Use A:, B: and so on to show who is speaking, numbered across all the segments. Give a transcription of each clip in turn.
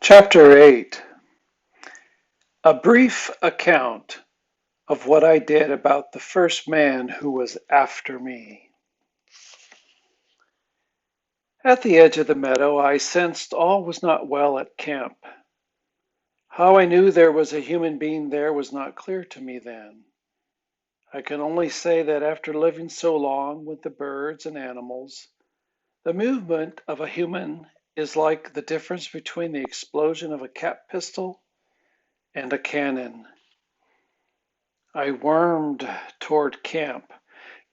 A: Chapter 8. A brief account of what I did about the first man who was after me. At the edge of the meadow, I sensed all was not well at camp. How I knew there was a human being there was not clear to me then. I can only say that after living so long with the birds and animals, the movement of a human is like the difference between the explosion of a cap pistol and a cannon. I wormed toward camp.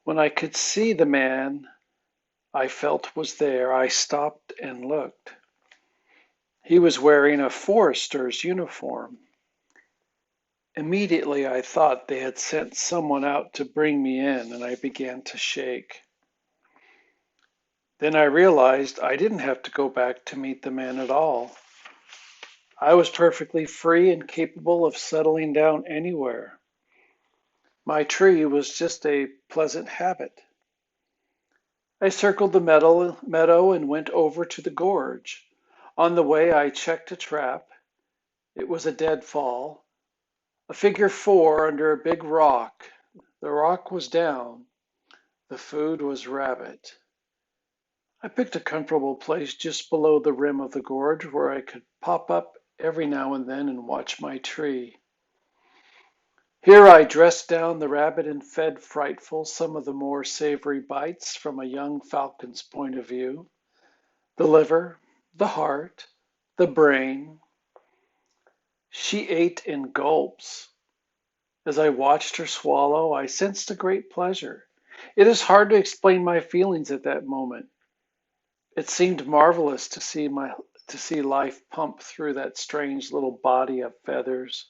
A: When I could see the man I felt was there, I stopped and looked. He was wearing a forester's uniform. Immediately I thought they had sent someone out to bring me in, and I began to shake. Then I realized I didn't have to go back to meet the man at all. I was perfectly free and capable of settling down anywhere. My tree was just a pleasant habit. I circled the meadow and went over to the gorge. On the way, I checked a trap. It was a deadfall, a figure four under a big rock. The rock was down. The food was rabbit. I picked a comfortable place just below the rim of the gorge where I could pop up every now and then and watch my tree. Here I dressed down the rabbit and fed Frightful some of the more savory bites from a young falcon's point of view. The liver, the heart, the brain. She ate in gulps. As I watched her swallow, I sensed a great pleasure. It is hard to explain my feelings at that moment. It seemed marvelous to see life pump through that strange little body of feathers,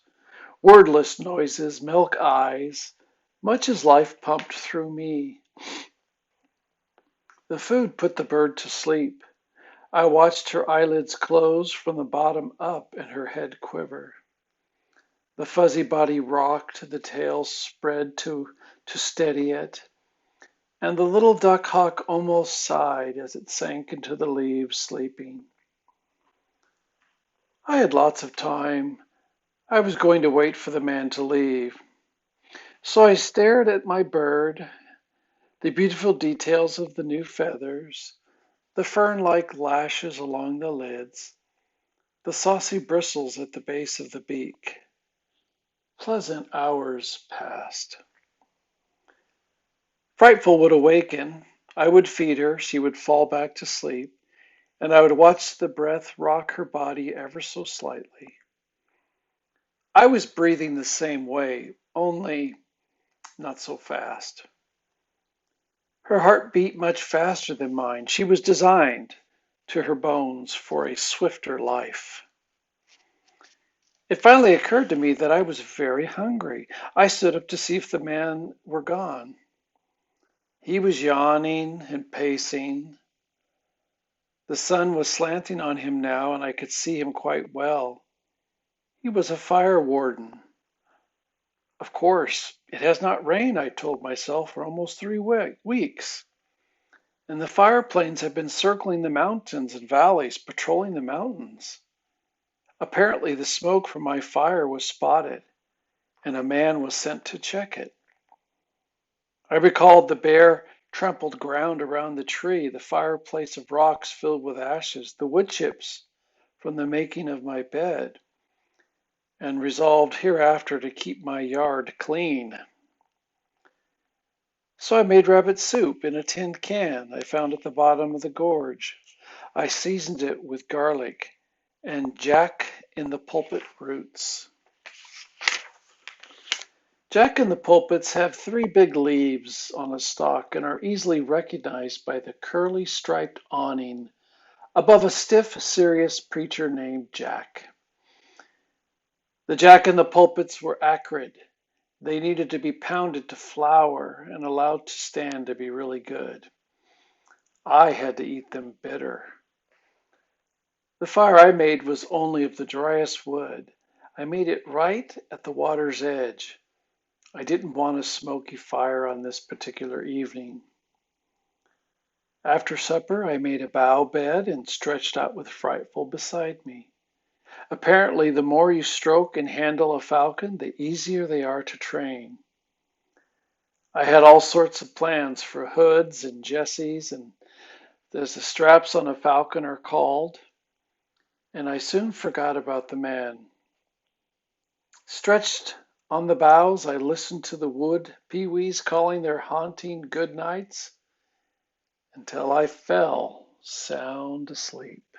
A: wordless noises, milk eyes, much as life pumped through me. The food put the bird to sleep. I watched her eyelids close from the bottom up and her head quiver. The fuzzy body rocked, the tail spread to steady it, and the little duck hawk almost sighed as it sank into the leaves, sleeping. I had lots of time. I was going to wait for the man to leave. So I stared at my bird, the beautiful details of the new feathers, the fern-like lashes along the lids, the saucy bristles at the base of the beak. Pleasant hours passed. Frightful would awaken. I would feed her, she would fall back to sleep, and I would watch the breath rock her body ever so slightly. I was breathing the same way, only not so fast. Her heart beat much faster than mine. She was designed to her bones for a swifter life. It finally occurred to me that I was very hungry. I stood up to see if the man were gone. He was yawning and pacing. The sun was slanting on him now, and I could see him quite well. He was a fire warden. Of course, it has not rained, I told myself, for almost 3 weeks. And the fire planes have been circling the mountains and valleys, patrolling the mountains. Apparently, the smoke from my fire was spotted, and a man was sent to check it. I recalled the bare, trampled ground around the tree, the fireplace of rocks filled with ashes, the wood chips from the making of my bed, and resolved hereafter to keep my yard clean. So I made rabbit soup in a tin can I found at the bottom of the gorge. I seasoned it with garlic and Jack in the pulpit roots. Jack in the pulpits have 3 big leaves on a stalk and are easily recognized by the curly striped awning above a stiff, serious preacher named Jack. The Jack in the pulpits were acrid. They needed to be pounded to flour and allowed to stand to be really good. I had to eat them bitter. The fire I made was only of the driest wood. I made it right at the water's edge. I didn't want a smoky fire on this particular evening. After supper, I made a bough bed and stretched out with Frightful beside me. Apparently, the more you stroke and handle a falcon, the easier they are to train. I had all sorts of plans for hoods and jesses, and as the straps on a falcon are called, and I soon forgot about the man. Stretched on the boughs, I listened to the wood peewees calling their haunting good nights until I fell sound asleep.